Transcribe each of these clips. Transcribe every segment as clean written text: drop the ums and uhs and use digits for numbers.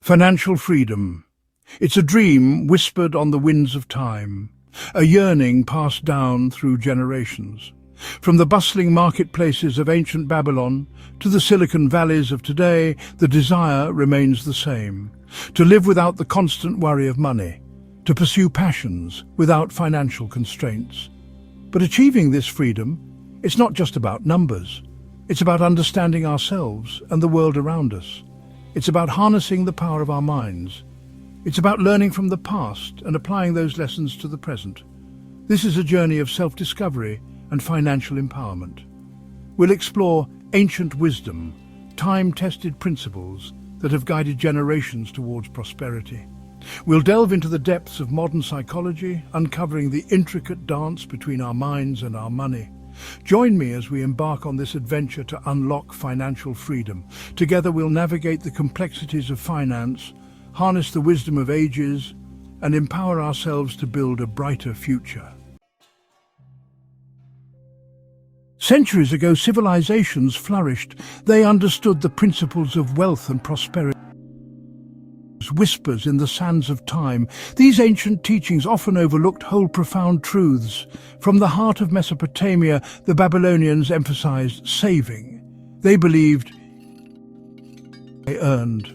Financial freedom. It's a dream whispered on the winds of time, a yearning passed down through generations. From the bustling marketplaces of ancient Babylon to the Silicon Valleys of today, the desire remains the same: to live without the constant worry of money, to pursue passions without financial constraints. But achieving this freedom, it's not just about numbers. It's about understanding ourselves and the world around us. It's about harnessing the power of our minds. It's about learning from the past and applying those lessons to the present. This is a journey of self-discovery and financial empowerment. We'll explore ancient wisdom, time-tested principles that have guided generations towards prosperity. We'll delve into the depths of modern psychology, uncovering the intricate dance between our minds and our money. Join me as we embark on this adventure to unlock financial freedom. Together we'll navigate the complexities of finance, harness the wisdom of ages, and empower ourselves to build a brighter future. Centuries ago, civilizations flourished. They understood the principles of wealth and prosperity. Whispers in the sands of time, these ancient teachings often overlooked hold profound truths. From the heart of Mesopotamia, the Babylonians emphasized saving. They believed they earned.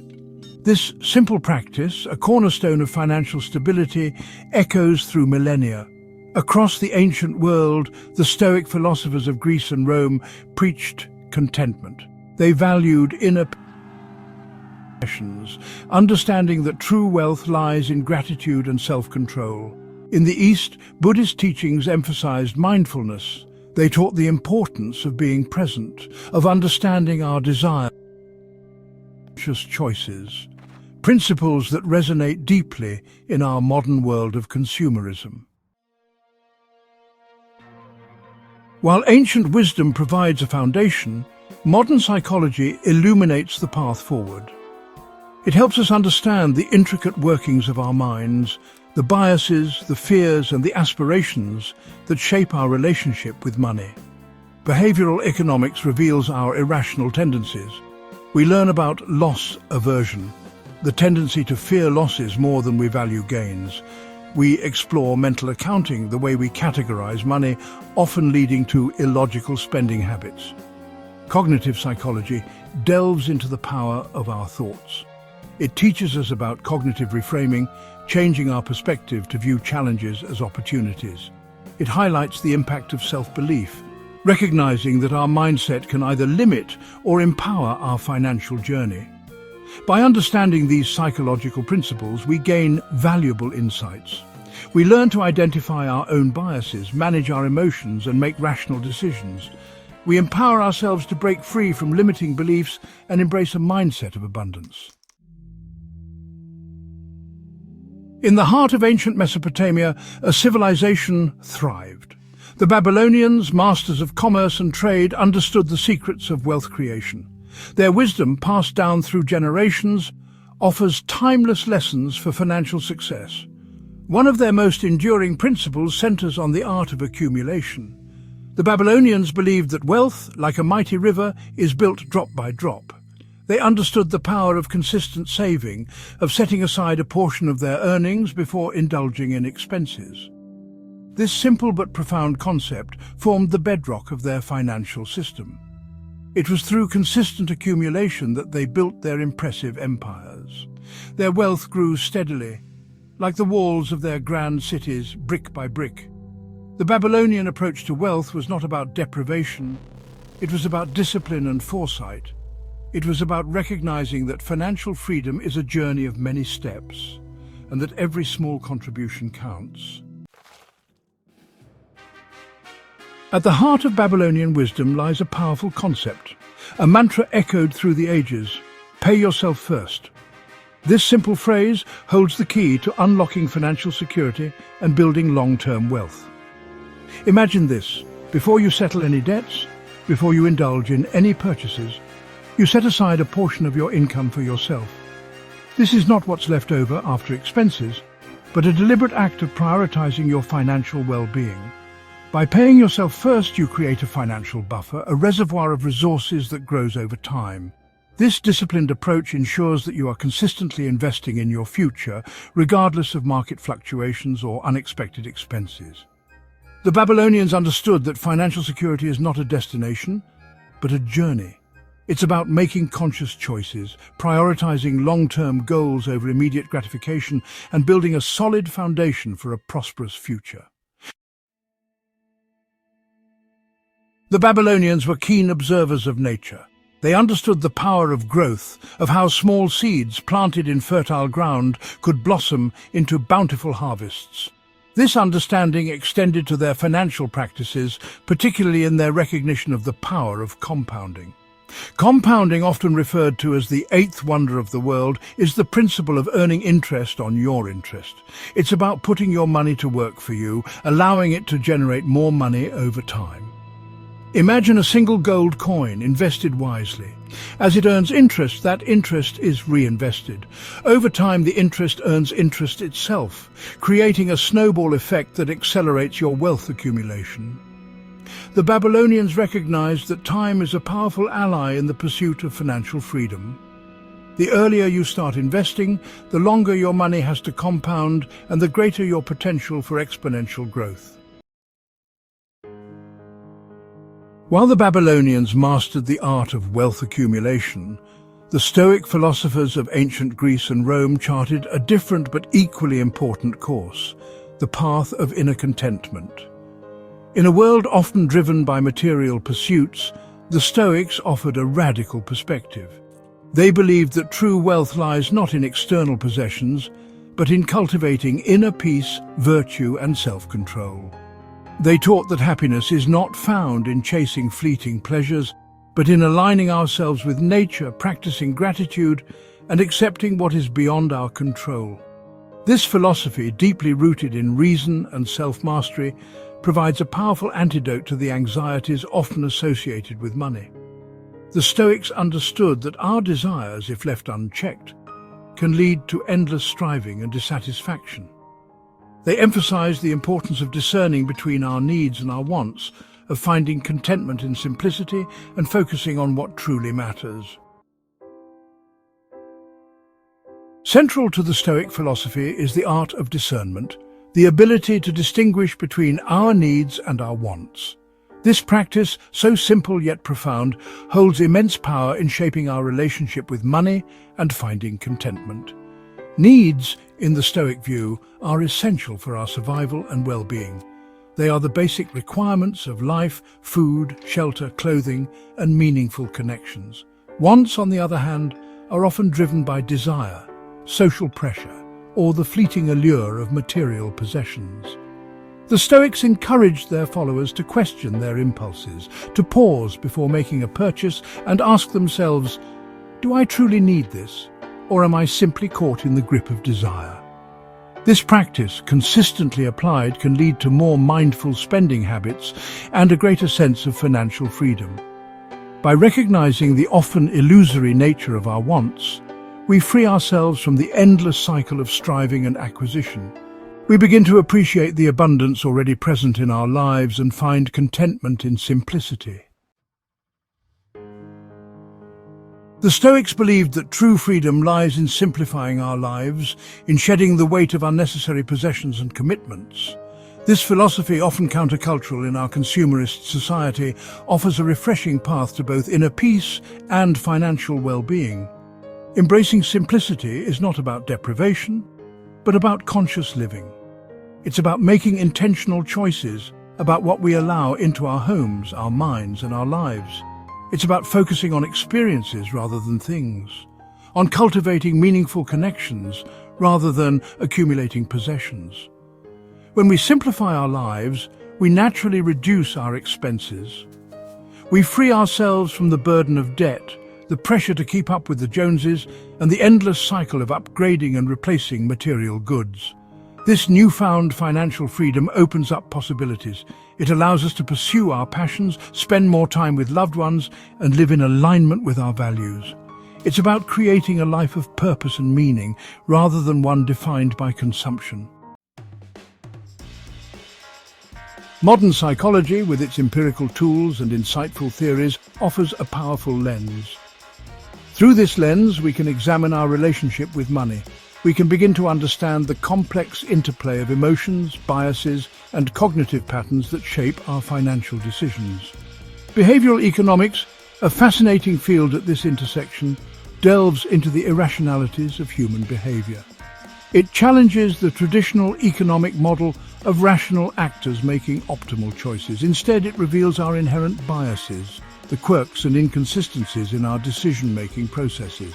This simple practice, a cornerstone of financial stability, echoes through millennia. Across the ancient world, the Stoic philosophers of Greece and Rome preached contentment. They valued inner possessions, understanding that true wealth lies in gratitude and self-control. In the East, Buddhist teachings emphasized mindfulness. They taught the importance of being present, of understanding our desires, conscious choices, principles that resonate deeply in our modern world of consumerism. While ancient wisdom provides a foundation, modern psychology illuminates the path forward. It helps us understand the intricate workings of our minds, the biases, the fears, and the aspirations that shape our relationship with money. Behavioral economics reveals our irrational tendencies. We learn about loss aversion, the tendency to fear losses more than we value gains. We explore mental accounting, the way we categorize money, often leading to illogical spending habits. Cognitive psychology delves into the power of our thoughts. It teaches us about cognitive reframing, changing our perspective to view challenges as opportunities. It highlights the impact of self-belief, recognizing that our mindset can either limit or empower our financial journey. By understanding these psychological principles, we gain valuable insights. We learn to identify our own biases, manage our emotions, and make rational decisions. We empower ourselves to break free from limiting beliefs and embrace a mindset of abundance. In the heart of ancient Mesopotamia, a civilization thrived. The Babylonians, masters of commerce and trade, understood the secrets of wealth creation. Their wisdom, passed down through generations, offers timeless lessons for financial success. One of their most enduring principles centers on the art of accumulation. The Babylonians believed that wealth, like a mighty river, is built drop by drop. They understood the power of consistent saving, of setting aside a portion of their earnings before indulging in expenses. This simple but profound concept formed the bedrock of their financial system. It was through consistent accumulation that they built their impressive empires. Their wealth grew steadily, like the walls of their grand cities, brick by brick. The Babylonian approach to wealth was not about deprivation. It was about discipline and foresight. It was about recognizing that financial freedom is a journey of many steps, and that every small contribution counts. At the heart of Babylonian wisdom lies a powerful concept, a mantra echoed through the ages: pay yourself first. This simple phrase holds the key to unlocking financial security and building long-term wealth. Imagine this: before you settle any debts, before you indulge in any purchases, you set aside a portion of your income for yourself. This is not what's left over after expenses, but a deliberate act of prioritizing your financial well-being. By paying yourself first, you create a financial buffer, a reservoir of resources that grows over time. This disciplined approach ensures that you are consistently investing in your future, regardless of market fluctuations or unexpected expenses. The Babylonians understood that financial security is not a destination, but a journey. It's about making conscious choices, prioritizing long-term goals over immediate gratification, and building a solid foundation for a prosperous future. The Babylonians were keen observers of nature. They understood the power of growth, of how small seeds planted in fertile ground could blossom into bountiful harvests. This understanding extended to their financial practices, particularly in their recognition of the power of compounding. Compounding, often referred to as the eighth wonder of the world, is the principle of earning interest on your interest. It's about putting your money to work for you, allowing it to generate more money over time. Imagine a single gold coin invested wisely. As it earns interest, that interest is reinvested. Over time, the interest earns interest itself, creating a snowball effect that accelerates your wealth accumulation. The Babylonians recognized that time is a powerful ally in the pursuit of financial freedom. The earlier you start investing, the longer your money has to compound and the greater your potential for exponential growth. While the Babylonians mastered the art of wealth accumulation, the Stoic philosophers of ancient Greece and Rome charted a different but equally important course, the path of inner contentment. In a world often driven by material pursuits, the Stoics offered a radical perspective. They believed that true wealth lies not in external possessions, but in cultivating inner peace, virtue, and self-control. They taught that happiness is not found in chasing fleeting pleasures, but in aligning ourselves with nature, practicing gratitude, and accepting what is beyond our control. This philosophy, deeply rooted in reason and self-mastery, provides a powerful antidote to the anxieties often associated with money. The Stoics understood that our desires, if left unchecked, can lead to endless striving and dissatisfaction. They emphasized the importance of discerning between our needs and our wants, of finding contentment in simplicity and focusing on what truly matters. Central to the Stoic philosophy is the art of discernment, the ability to distinguish between our needs and our wants. This practice, so simple yet profound, holds immense power in shaping our relationship with money and finding contentment. Needs, in the Stoic view, are essential for our survival and well-being. They are the basic requirements of life: food, shelter, clothing, and meaningful connections. Wants, on the other hand, are often driven by desire, social pressure, or the fleeting allure of material possessions. The Stoics encouraged their followers to question their impulses, to pause before making a purchase and ask themselves, "Do I truly need this? Or am I simply caught in the grip of desire?" This practice, consistently applied, can lead to more mindful spending habits and a greater sense of financial freedom. By recognizing the often illusory nature of our wants, we free ourselves from the endless cycle of striving and acquisition. We begin to appreciate the abundance already present in our lives and find contentment in simplicity. The Stoics believed that true freedom lies in simplifying our lives, in shedding the weight of unnecessary possessions and commitments. This philosophy, often countercultural in our consumerist society, offers a refreshing path to both inner peace and financial well-being. Embracing simplicity is not about deprivation, but about conscious living. It's about making intentional choices about what we allow into our homes, our minds, and our lives. It's about focusing on experiences rather than things, on cultivating meaningful connections rather than accumulating possessions. When we simplify our lives, we naturally reduce our expenses. We free ourselves from the burden of debt, the pressure to keep up with the Joneses, and the endless cycle of upgrading and replacing material goods. This newfound financial freedom opens up possibilities. It allows us to pursue our passions, spend more time with loved ones, and live in alignment with our values. It's about creating a life of purpose and meaning, rather than one defined by consumption. Modern psychology, with its empirical tools and insightful theories, offers a powerful lens. Through this lens, we can examine our relationship with money. We can begin to understand the complex interplay of emotions, biases, and cognitive patterns that shape our financial decisions. Behavioral economics, a fascinating field at this intersection, delves into the irrationalities of human behavior. It challenges the traditional economic model of rational actors making optimal choices. Instead, it reveals our inherent biases, the quirks and inconsistencies in our decision-making processes.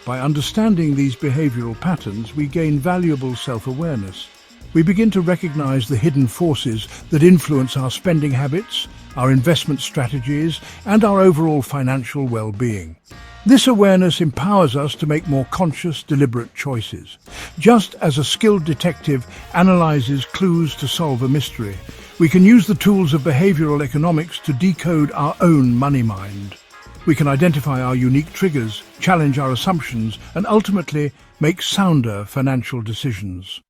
By understanding these behavioral patterns, we gain valuable self-awareness. We begin to recognize the hidden forces that influence our spending habits, our investment strategies, and our overall financial well-being. This awareness empowers us to make more conscious, deliberate choices. Just as a skilled detective analyzes clues to solve a mystery, we can use the tools of behavioral economics to decode our own money mind. We can identify our unique triggers, challenge our assumptions, and ultimately make sounder financial decisions.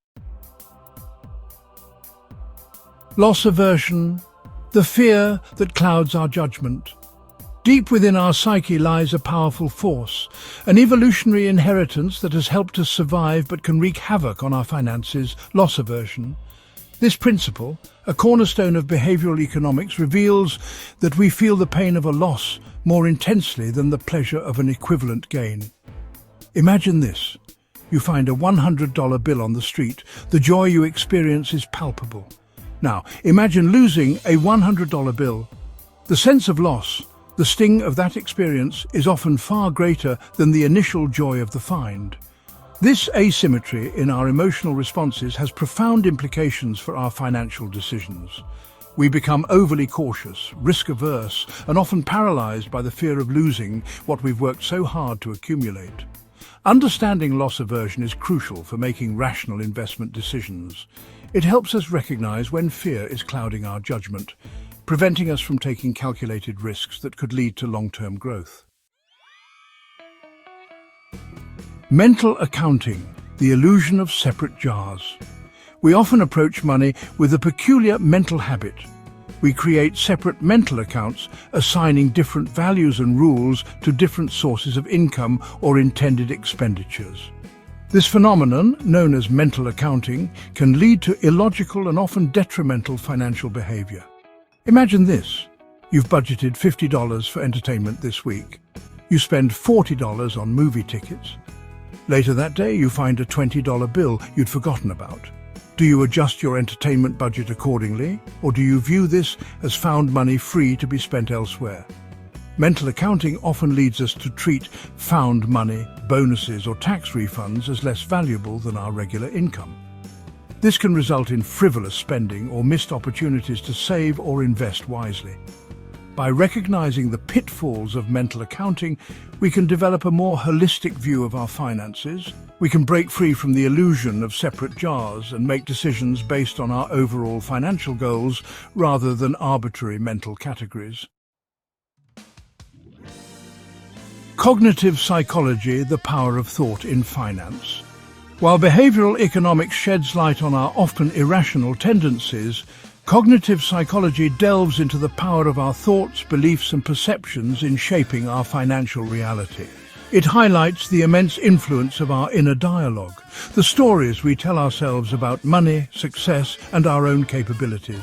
Loss aversion, the fear that clouds our judgment. Deep within our psyche lies a powerful force, an evolutionary inheritance that has helped us survive but can wreak havoc on our finances: loss aversion. This principle, a cornerstone of behavioral economics, reveals that we feel the pain of a loss more intensely than the pleasure of an equivalent gain. Imagine this. You find a $100 bill on the street. The joy you experience is palpable. Now, imagine losing a $100 bill. The sense of loss, the sting of that experience, is often far greater than the initial joy of the find. This asymmetry in our emotional responses has profound implications for our financial decisions. We become overly cautious, risk-averse, and often paralyzed by the fear of losing what we've worked so hard to accumulate. Understanding loss aversion is crucial for making rational investment decisions. It helps us recognize when fear is clouding our judgment, preventing us from taking calculated risks that could lead to long-term growth. Mental accounting, the illusion of separate jars. We often approach money with a peculiar mental habit. We create separate mental accounts, assigning different values and rules to different sources of income or intended expenditures. This phenomenon, known as mental accounting, can lead to illogical and often detrimental financial behavior. Imagine this. You've budgeted $50 for entertainment this week. You spend $40 on movie tickets. Later that day, you find a $20 bill you'd forgotten about. Do you adjust your entertainment budget accordingly, or do you view this as found money free to be spent elsewhere? Mental accounting often leads us to treat found money, bonuses, or tax refunds as less valuable than our regular income. This can result in frivolous spending or missed opportunities to save or invest wisely. By recognizing the pitfalls of mental accounting, we can develop a more holistic view of our finances. We can break free from the illusion of separate jars and make decisions based on our overall financial goals rather than arbitrary mental categories. Cognitive psychology, the power of thought in finance. While behavioral economics sheds light on our often irrational tendencies, cognitive psychology delves into the power of our thoughts, beliefs, and perceptions in shaping our financial reality. It highlights the immense influence of our inner dialogue, the stories we tell ourselves about money, success, and our own capabilities.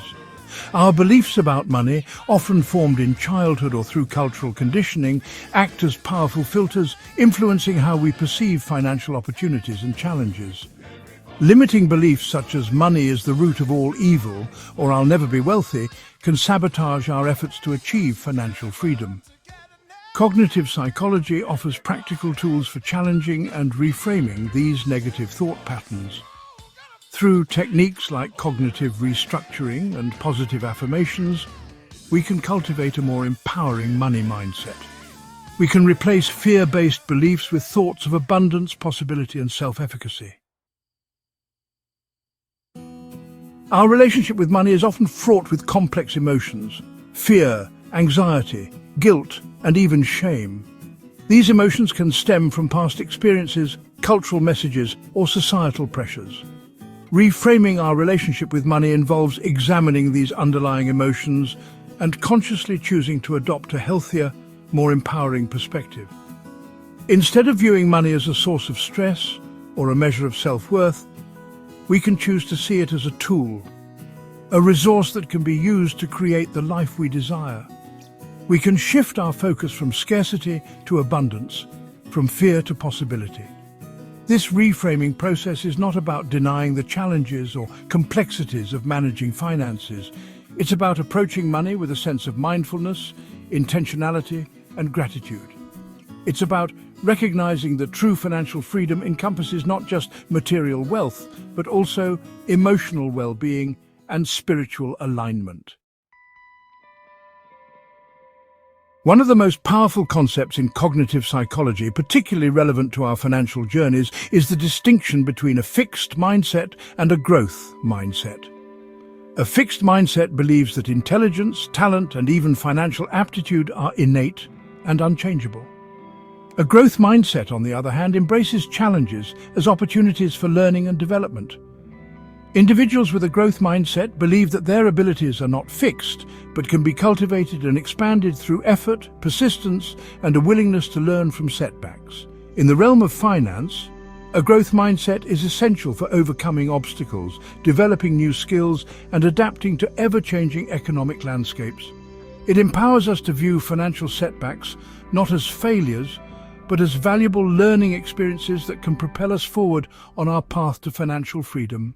Our beliefs about money, often formed in childhood or through cultural conditioning, act as powerful filters, influencing how we perceive financial opportunities and challenges. Limiting beliefs such as money is the root of all evil or I'll never be wealthy can sabotage our efforts to achieve financial freedom. Cognitive psychology offers practical tools for challenging and reframing these negative thought patterns. Through techniques like cognitive restructuring and positive affirmations, we can cultivate a more empowering money mindset. We can replace fear-based beliefs with thoughts of abundance, possibility, and self-efficacy. Our relationship with money is often fraught with complex emotions: fear, anxiety, guilt, and even shame. These emotions can stem from past experiences, cultural messages, or societal pressures. Reframing our relationship with money involves examining these underlying emotions and consciously choosing to adopt a healthier, more empowering perspective. Instead of viewing money as a source of stress or a measure of self-worth, we can choose to see it as a tool, a resource that can be used to create the life we desire. We can shift our focus from scarcity to abundance, from fear to possibility. This reframing process is not about denying the challenges or complexities of managing finances. It's about approaching money with a sense of mindfulness, intentionality, and gratitude. It's about recognizing that true financial freedom encompasses not just material wealth, but also emotional well-being and spiritual alignment. One of the most powerful concepts in cognitive psychology, particularly relevant to our financial journeys, is the distinction between a fixed mindset and a growth mindset. A fixed mindset believes that intelligence, talent, and even financial aptitude are innate and unchangeable. A growth mindset, on the other hand, embraces challenges as opportunities for learning and development. Individuals with a growth mindset believe that their abilities are not fixed, but can be cultivated and expanded through effort, persistence, and a willingness to learn from setbacks. In the realm of finance, a growth mindset is essential for overcoming obstacles, developing new skills, and adapting to ever-changing economic landscapes. It empowers us to view financial setbacks not as failures, but as valuable learning experiences that can propel us forward on our path to financial freedom.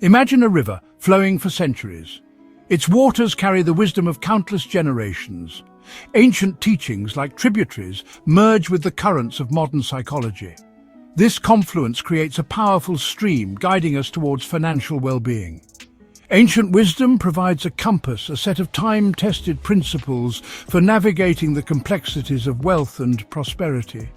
Imagine a river flowing for centuries. Its waters carry the wisdom of countless generations. Ancient teachings, like tributaries, merge with the currents of modern psychology. This confluence creates a powerful stream guiding us towards financial well-being. Ancient wisdom provides a compass, a set of time-tested principles for navigating the complexities of wealth and prosperity.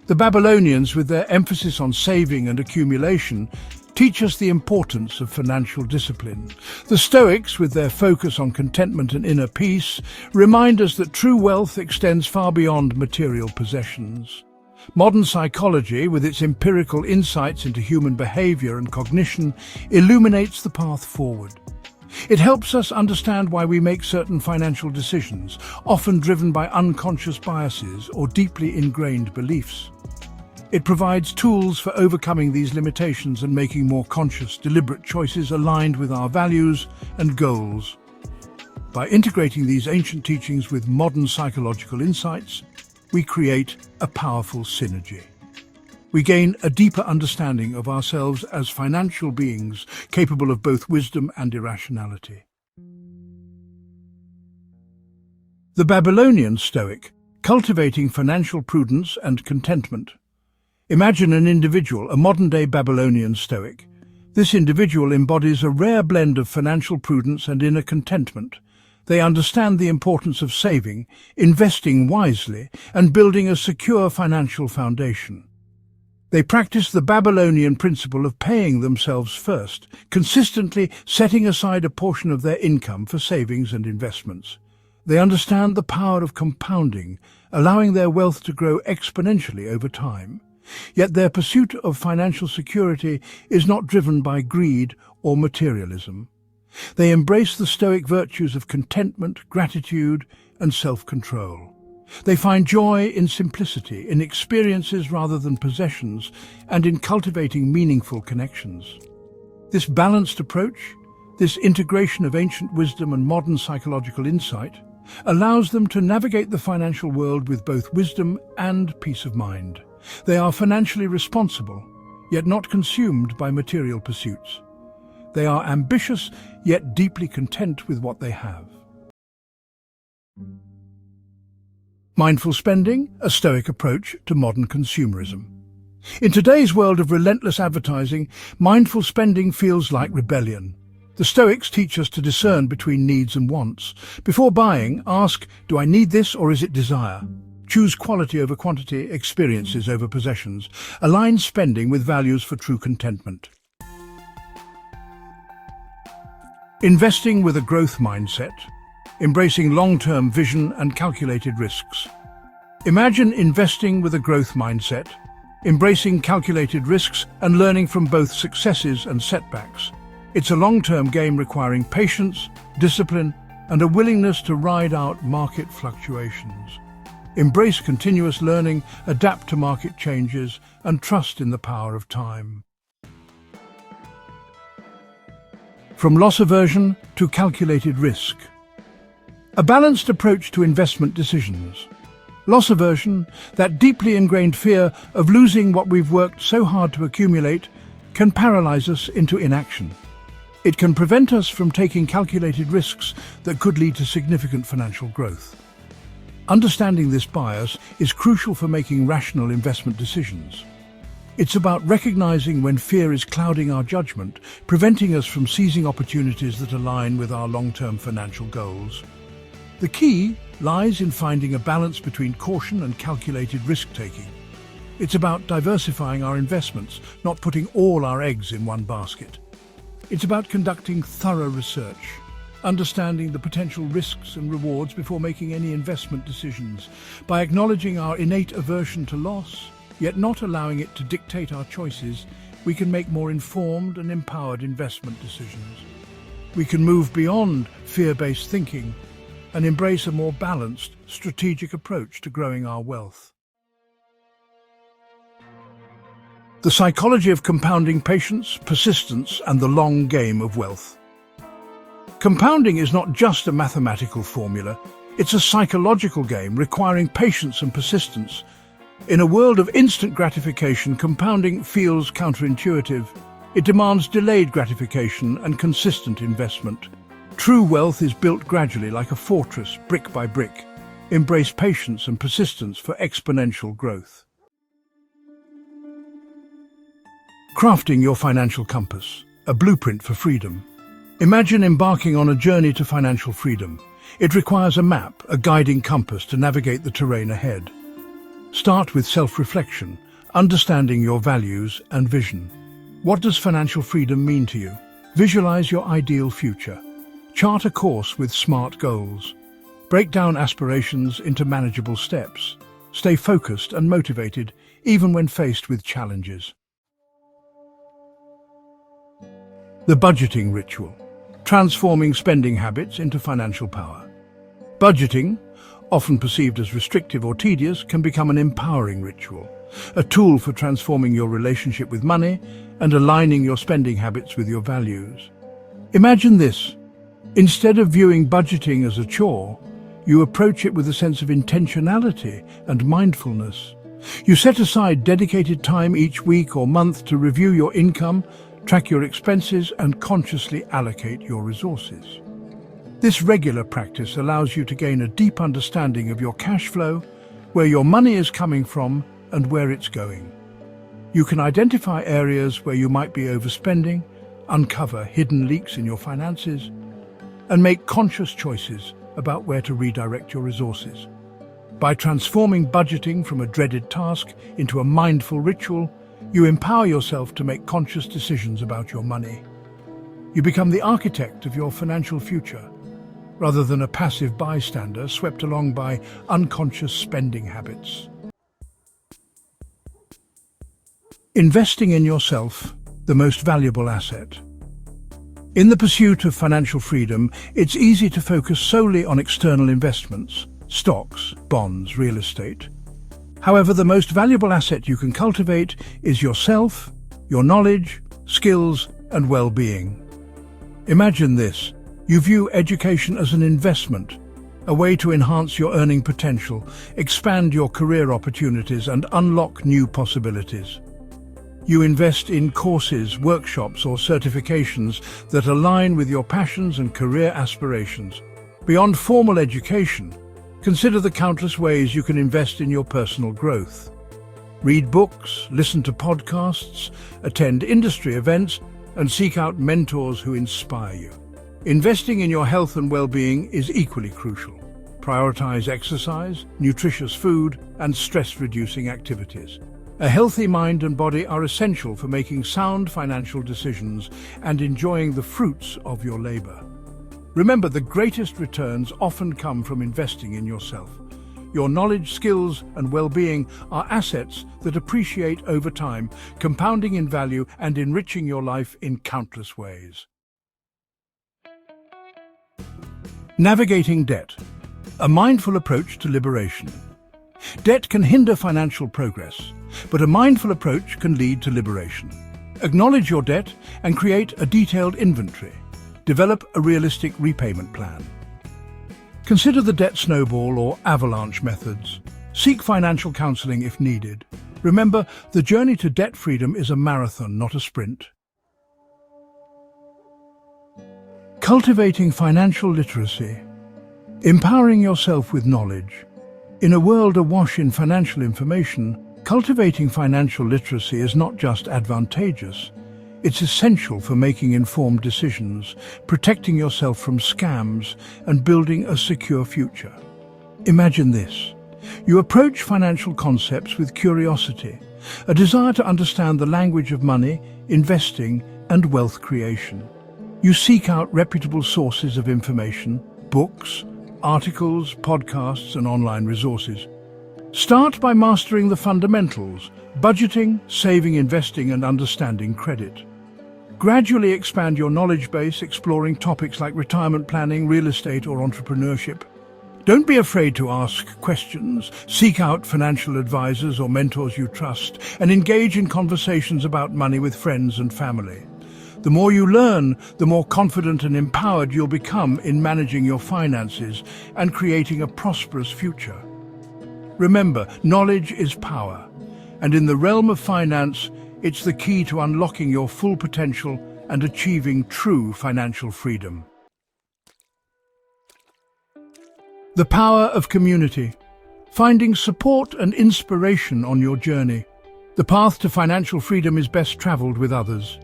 The Babylonians, with their emphasis on saving and accumulation, teach us the importance of financial discipline. The Stoics, with their focus on contentment and inner peace, remind us that true wealth extends far beyond material possessions. Modern psychology, with its empirical insights into human behavior and cognition, illuminates the path forward. It helps us understand why we make certain financial decisions, often driven by unconscious biases or deeply ingrained beliefs. It provides tools for overcoming these limitations and making more conscious, deliberate choices aligned with our values and goals. By integrating these ancient teachings with modern psychological insights, we create a powerful synergy. We gain a deeper understanding of ourselves as financial beings capable of both wisdom and irrationality. The Babylonian Stoic, cultivating financial prudence and contentment. Imagine an individual, a modern-day Babylonian Stoic. This individual embodies a rare blend of financial prudence and inner contentment. They understand the importance of saving, investing wisely, and building a secure financial foundation. They practice the Babylonian principle of paying themselves first, consistently setting aside a portion of their income for savings and investments. They understand the power of compounding, allowing their wealth to grow exponentially over time. Yet their pursuit of financial security is not driven by greed or materialism. They embrace the Stoic virtues of contentment, gratitude, and self-control. They find joy in simplicity, in experiences rather than possessions, and in cultivating meaningful connections. This balanced approach, this integration of ancient wisdom and modern psychological insight, allows them to navigate the financial world with both wisdom and peace of mind. They are financially responsible, yet not consumed by material pursuits. They are ambitious, yet deeply content with what they have. Mindful spending, a Stoic approach to modern consumerism. In today's world of relentless advertising, mindful spending feels like rebellion. The Stoics teach us to discern between needs and wants. Before buying, ask, do I need this or is it desire? Choose quality over quantity, experiences over possessions. Align spending with values for true contentment. Investing with a growth mindset, embracing long-term vision and calculated risks. Imagine investing with a growth mindset, embracing calculated risks and learning from both successes and setbacks. It's a long-term game requiring patience, discipline, and a willingness to ride out market fluctuations. Embrace continuous learning, adapt to market changes, and trust in the power of time. From loss aversion to calculated risk. A balanced approach to investment decisions. Loss aversion, that deeply ingrained fear of losing what we've worked so hard to accumulate, can paralyze us into inaction. It can prevent us from taking calculated risks that could lead to significant financial growth. Understanding this bias is crucial for making rational investment decisions. It's about recognizing when fear is clouding our judgment, preventing us from seizing opportunities that align with our long-term financial goals. The key lies in finding a balance between caution and calculated risk-taking. It's about diversifying our investments, not putting all our eggs in one basket. It's about conducting thorough research, understanding the potential risks and rewards before making any investment decisions. By acknowledging our innate aversion to loss, yet not allowing it to dictate our choices, we can make more informed and empowered investment decisions. We can move beyond fear-based thinking and embrace a more balanced, strategic approach to growing our wealth. The psychology of compounding: patience, persistence, and the long game of wealth. Compounding is not just a mathematical formula, it's a psychological game requiring patience and persistence. In a world of instant gratification, compounding feels counterintuitive. It demands delayed gratification and consistent investment. True wealth is built gradually, like a fortress, brick by brick. Embrace patience and persistence for exponential growth. Crafting your financial compass, a blueprint for freedom. Imagine embarking on a journey to financial freedom. It requires a map, a guiding compass to navigate the terrain ahead. Start with self-reflection, understanding your values and vision. What does financial freedom mean to you? Visualize your ideal future. Chart a course with SMART goals. Break down aspirations into manageable steps. Stay focused and motivated, even when faced with challenges. The budgeting ritual. Transforming spending habits into financial power. Budgeting, often perceived as restrictive or tedious, can become an empowering ritual, a tool for transforming your relationship with money and aligning your spending habits with your values. Imagine this. Instead of viewing budgeting as a chore, you approach it with a sense of intentionality and mindfulness. You set aside dedicated time each week or month to review your income, track your expenses, and consciously allocate your resources. This regular practice allows you to gain a deep understanding of your cash flow, where your money is coming from, and where it's going. You can identify areas where you might be overspending, uncover hidden leaks in your finances, and make conscious choices about where to redirect your resources. By transforming budgeting from a dreaded task into a mindful ritual, you empower yourself to make conscious decisions about your money. You become the architect of your financial future, rather than a passive bystander swept along by unconscious spending habits. Investing in yourself, the most valuable asset. In the pursuit of financial freedom, it's easy to focus solely on external investments, stocks, bonds, real estate. However, the most valuable asset you can cultivate is yourself, your knowledge, skills, and well-being. Imagine this. You view education as an investment, a way to enhance your earning potential, expand your career opportunities, and unlock new possibilities. You invest in courses, workshops, or certifications that align with your passions and career aspirations. Beyond formal education, consider the countless ways you can invest in your personal growth. Read books, listen to podcasts, attend industry events, and seek out mentors who inspire you. Investing in your health and well-being is equally crucial. Prioritize exercise, nutritious food, and stress-reducing activities. A healthy mind and body are essential for making sound financial decisions and enjoying the fruits of your labor. Remember, the greatest returns often come from investing in yourself. Your knowledge, skills, and well-being are assets that appreciate over time, compounding in value and enriching your life in countless ways. Navigating debt. A mindful approach to liberation. Debt can hinder financial progress, but a mindful approach can lead to liberation. Acknowledge your debt and create a detailed inventory. Develop a realistic repayment plan. Consider the debt snowball or avalanche methods. Seek financial counseling if needed. Remember, the journey to debt freedom is a marathon, not a sprint. Cultivating financial literacy. Empowering yourself with knowledge. In a world awash in financial information, cultivating financial literacy is not just advantageous. It's essential for making informed decisions, protecting yourself from scams, and building a secure future. Imagine this. You approach financial concepts with curiosity, a desire to understand the language of money, investing, and wealth creation. You seek out reputable sources of information, books, articles, podcasts, and online resources. Start by mastering the fundamentals: budgeting, saving, investing, and understanding credit. Gradually expand your knowledge base, exploring topics like retirement planning, real estate, or entrepreneurship. Don't be afraid to ask questions. Seek out financial advisors or mentors you trust, and engage in conversations about money with friends and family. The more you learn, the more confident and empowered you'll become in managing your finances and creating a prosperous future. Remember, knowledge is power, and in the realm of finance, it's the key to unlocking your full potential and achieving true financial freedom. The power of community. Finding support and inspiration on your journey. The path to financial freedom is best traveled with others.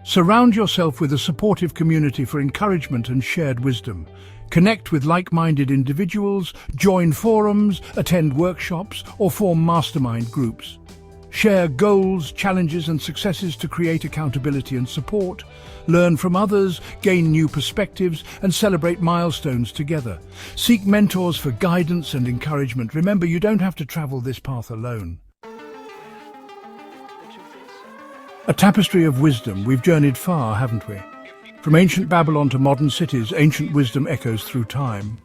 Surround yourself with a supportive community for encouragement and shared wisdom. Connect with like-minded individuals, join forums, attend workshops, or form mastermind groups. Share goals, challenges, and successes to create accountability and support. Learn from others, gain new perspectives, and celebrate milestones together. Seek mentors for guidance and encouragement. Remember, you don't have to travel this path alone. A tapestry of wisdom. We've journeyed far, haven't we? From ancient Babylon to modern cities, ancient wisdom echoes through time.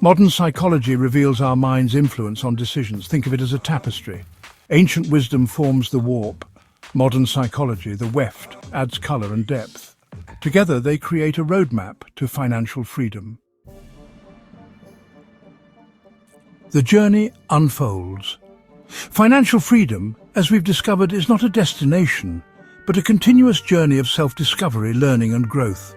Modern psychology reveals our mind's influence on decisions. Think of it as a tapestry. Ancient wisdom forms the warp. Modern psychology, the weft, adds color and depth. Together, they create a roadmap to financial freedom. The journey unfolds. Financial freedom, as we've discovered, is not a destination, but a continuous journey of self-discovery, learning, and growth.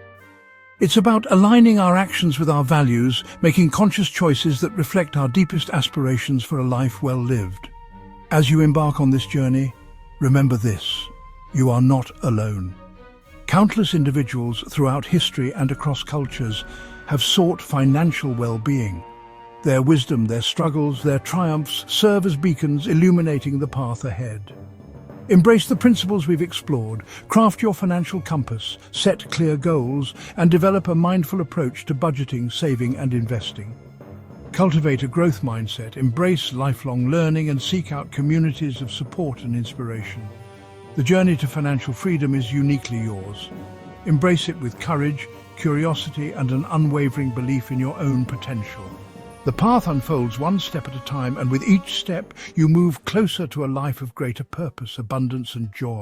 It's about aligning our actions with our values, making conscious choices that reflect our deepest aspirations for a life well lived. As you embark on this journey, remember this: you are not alone. Countless individuals throughout history and across cultures have sought financial well-being. Their wisdom, their struggles, their triumphs serve as beacons illuminating the path ahead. Embrace the principles we've explored, craft your financial compass, set clear goals, and develop a mindful approach to budgeting, saving, and investing. Cultivate a growth mindset, embrace lifelong learning, and seek out communities of support and inspiration. The journey to financial freedom is uniquely yours. Embrace it with courage, curiosity, and an unwavering belief in your own potential. The path unfolds one step at a time, and with each step, you move closer to a life of greater purpose, abundance, and joy.